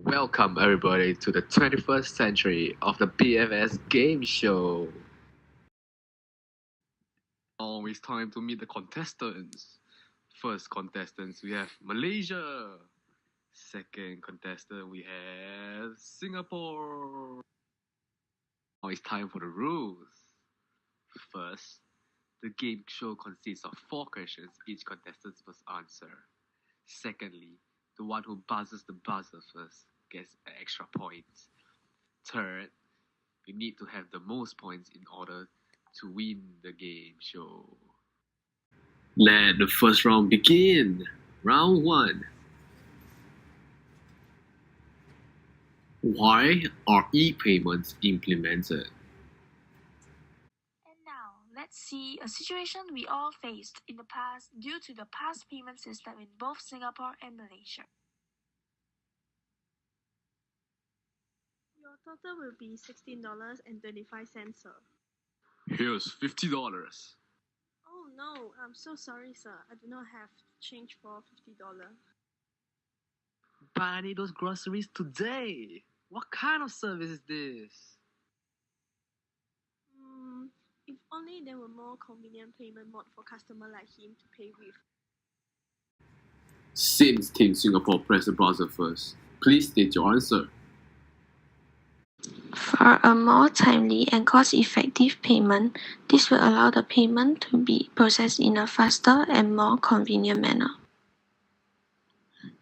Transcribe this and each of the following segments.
Welcome everybody to the 21st century of the BFS game show. Now it's time to meet the contestants. First contestants we have Malaysia. Second contestant we have Singapore. Now it's time for the rules. First, the game show consists of 4 questions each contestant must answer. Secondly, the one who buzzes the buzzer first gets an extra point. Third, you need to have the most points in order to win the game show. Let the first round begin. Round 1. Why are e-payments implemented? And now, let's see a situation we all faced in the past due to the past payment system in both Singapore and Malaysia. Your total will be $16.25, sir. Here's $50. Oh no, I'm so sorry, sir. I do not have change for $50. But I need those groceries today. What kind of service is this? If only there were more convenient payment mode for customer like him to pay with. Since Team Singapore pressed the browser first, please state your answer. For a more timely and cost-effective payment, this will allow the payment to be processed in a faster and more convenient manner.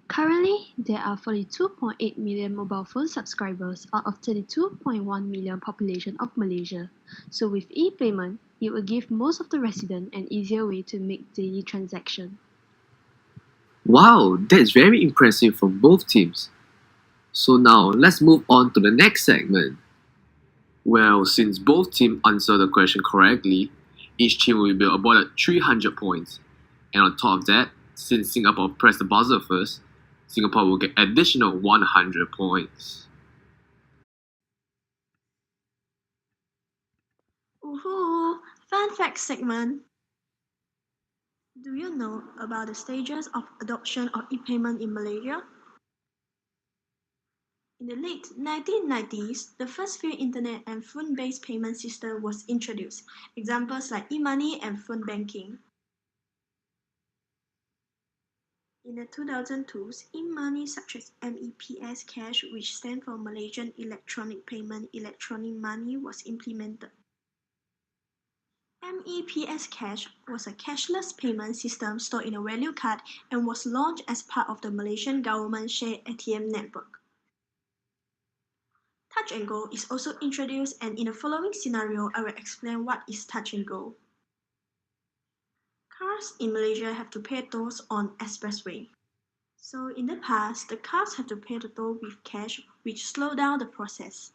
Currently, there are 42.8 million mobile phone subscribers out of 32.1 million population of Malaysia. So with e-payment, it will give most of the residents an easier way to make daily transactions. Wow, that's very impressive from both teams. So now let's move on to the next segment. Well, since both teams answered the question correctly, each team will be awarded 300 points. And on top of that, since Singapore pressed the buzzer first, Singapore will get additional 100 points. Woohoo! Fun fact segment. Do you know about the stages of adoption of e-payment in Malaysia? In the late 1990s, the first few internet and phone-based payment system was introduced, examples like e-money and phone banking. In the 2002s, e-money such as MEPS Cash, which stands for Malaysian Electronic Payment Electronic Money, was implemented. MEPS Cash was a cashless payment system stored in a value card and was launched as part of the Malaysian government shared ATM network. Touch and Go is also introduced, and in the following scenario, I will explain what is Touch and Go. Cars in Malaysia have to pay tolls on expressway. So in the past, the cars have to pay the toll with cash, which slowed down the process.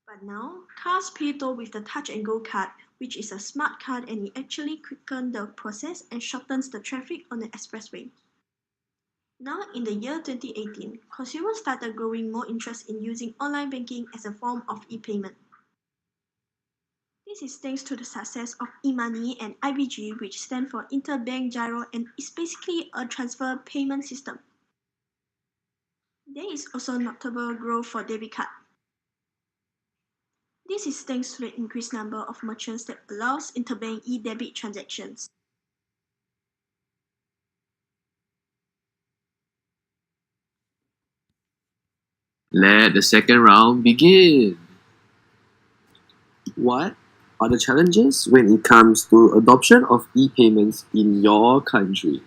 But now, cars pay toll with the Touch and Go card, which is a smart card, and it actually quickens the process and shortens the traffic on the expressway. Now in the year 2018, consumers started growing more interest in using online banking as a form of e-payment. This is thanks to the success of e-money and IBG, which stand for Interbank Gyro and is basically a transfer payment system. There is also notable growth for debit card. This is thanks to the increased number of merchants that allows interbank e-debit transactions. Let the second round begin. What are the challenges when it comes to adoption of e-payments in your country?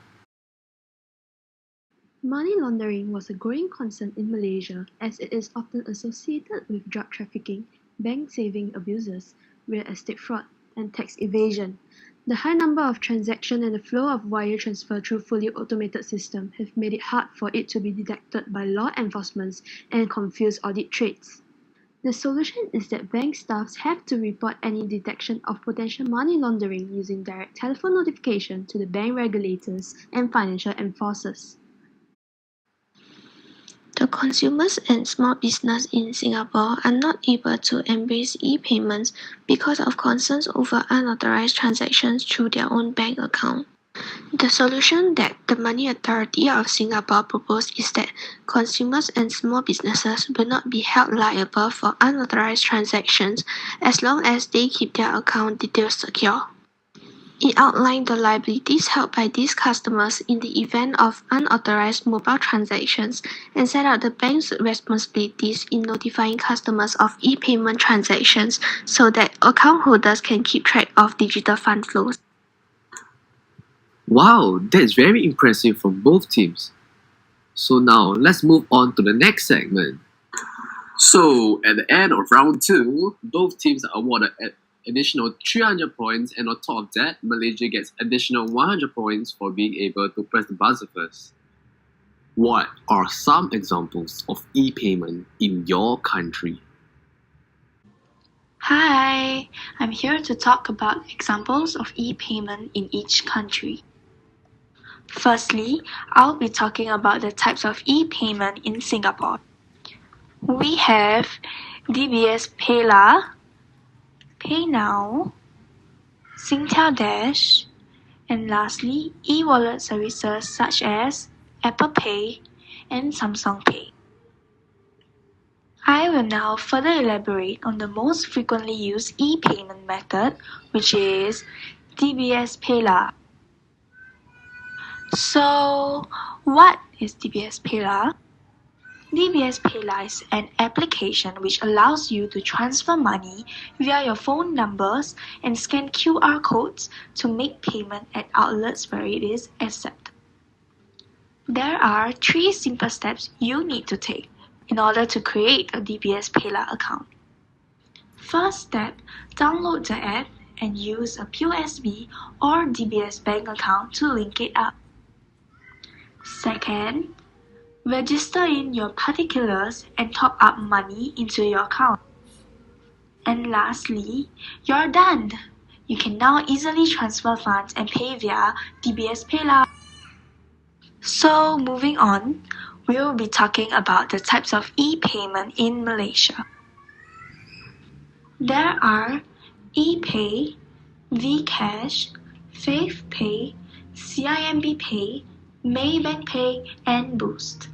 Money laundering was a growing concern in Malaysia as it is often associated with drug trafficking, bank saving abuses, real estate fraud, and tax evasion. The high number of transactions and the flow of wire transfer through fully automated systems have made it hard for it to be detected by law enforcement and confuse audit trails. The solution is that bank staffs have to report any detection of potential money laundering using direct telephone notification to the bank regulators and financial enforcers. The consumers and small business in Singapore are not able to embrace e-payments because of concerns over unauthorized transactions through their own bank account. The solution that the Money Authority of Singapore proposed is that consumers and small businesses will not be held liable for unauthorized transactions as long as they keep their account details secure. It outlined the liabilities held by these customers in the event of unauthorized mobile transactions and set out the bank's responsibilities in notifying customers of e-payment transactions so that account holders can keep track of digital fund flows. Wow, that's very impressive from both teams. So now let's move on to the next segment. So at the end of round 2, both teams are awarded additional 300 points, and on top of that, Malaysia gets additional 100 points for being able to press the buzzer first. What are some examples of e-payment in your country? Hi, I'm here to talk about examples of e-payment in each country. Firstly, I'll be talking about the types of e-payment in Singapore. We have DBS PayLah, PayNow, Singtel Dash, and lastly, e-wallet services such as Apple Pay and Samsung Pay. I will now further elaborate on the most frequently used e-payment method, which is DBS PayLah. So, what is DBS PayLah? DBS PayLah is an application which allows you to transfer money via your phone numbers and scan QR codes to make payment at outlets where it is accepted. There are 3 simple steps you need to take in order to create a DBS PayLah account. First step, download the app and use a POSB or DBS bank account to link it up. Second, register in your particulars and top up money into your account. And lastly, you're done! You can now easily transfer funds and pay via DBS PayLah. So moving on, we will be talking about the types of e-payment in Malaysia. There are ePay, Vcash, FavePay, CIMB Pay, Maybank Pay, and Boost.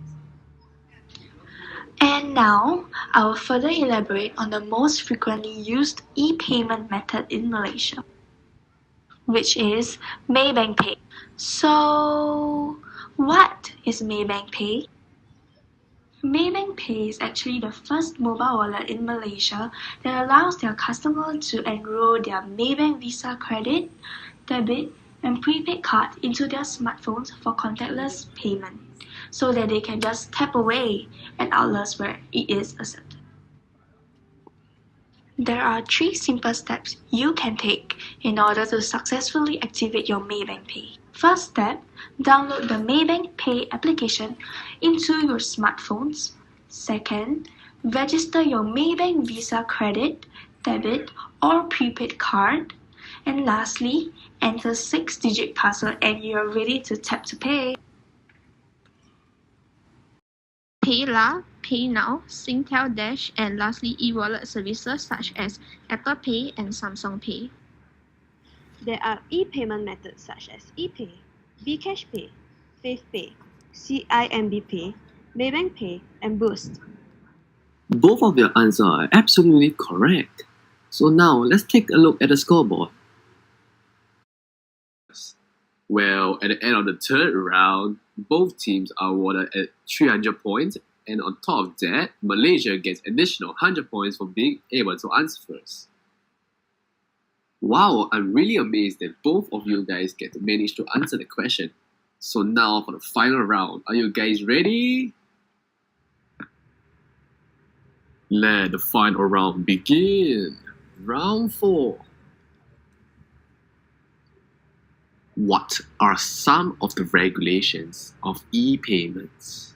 And now, I will further elaborate on the most frequently used e-payment method in Malaysia, which is Maybank Pay. So, what is Maybank Pay? Maybank Pay is actually the first mobile wallet in Malaysia that allows their customers to enroll their Maybank Visa credit, debit, and prepaid card into their smartphones for contactless payment, so that they can just tap away at outlets where it is accepted. There are 3 simple steps you can take in order to successfully activate your Maybank Pay. First step, download the Maybank Pay application into your smartphones. Second, register your Maybank Visa credit, debit, or prepaid card. And lastly, enter 6-digit password and you're ready to tap to pay. PayLah, PayNow, Singtel Dash, and lastly e-wallet services such as Apple Pay and Samsung Pay. There are e-payment methods such as ePay, Bcash Pay, FavePay, CIMB Pay, Maybank Pay, and Boost. Both of your answers are absolutely correct. So now let's take a look at the scoreboard. Well, at the end of the 3rd round, both teams are awarded at 300 points, and on top of that, Malaysia gets additional 100 points for being able to answer first. Wow, I'm really amazed that both of you guys get to manage to answer the question. So now for the final round, are you guys ready? Let the final round begin. Round 4. What are some of the regulations of e-payments?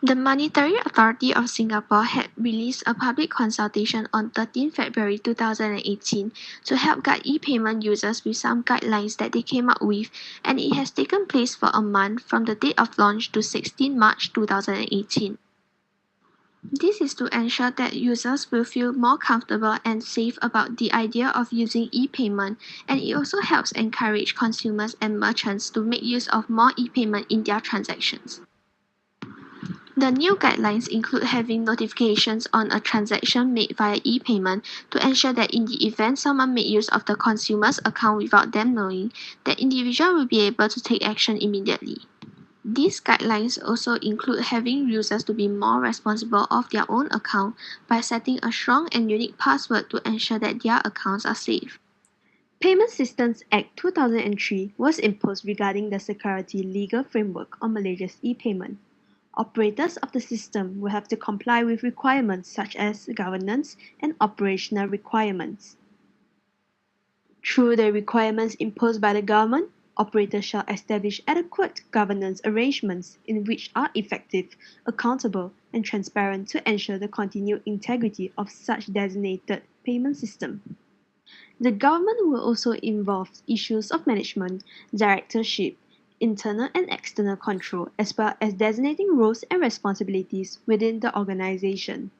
The Monetary Authority of Singapore had released a public consultation on 13 February 2018 to help guide e-payment users with some guidelines that they came up with, and it has taken place for a month from the date of launch to 16 March 2018. This is to ensure that users will feel more comfortable and safe about the idea of using e-payment, and it also helps encourage consumers and merchants to make use of more e-payment in their transactions. The new guidelines include having notifications on a transaction made via e-payment to ensure that in the event someone made use of the consumer's account without them knowing, the individual will be able to take action immediately. These guidelines also include having users to be more responsible of their own account by setting a strong and unique password to ensure that their accounts are safe. Payment Systems Act 2003 was imposed regarding the security legal framework on Malaysia's e-payment. Operators of the system will have to comply with requirements such as governance and operational requirements. Through the requirements imposed by the government, operators shall establish adequate governance arrangements in which are effective, accountable, and transparent to ensure the continued integrity of such designated payment system. The government will also involve issues of management, directorship, internal and external control, as well as designating roles and responsibilities within the organization.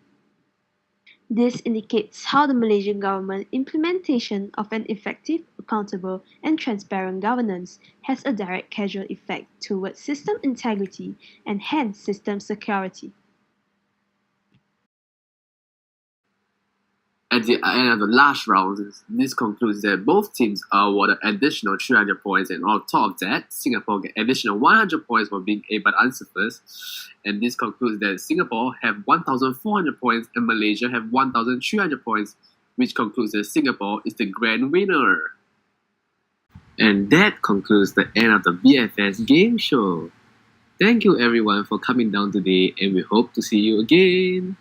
This indicates how the Malaysian government implementation of an effective, accountable, and transparent governance has a direct causal effect towards system integrity and hence system security. At the end of the last round, this concludes that both teams are awarded additional 300 points, and on top of that, Singapore get additional 100 points for being able to answer first. And this concludes that Singapore have 1,400 points and Malaysia have 1,300 points, which concludes that Singapore is the grand winner. And that concludes the end of the BFS game show. Thank you everyone for coming down today, and we hope to see you again.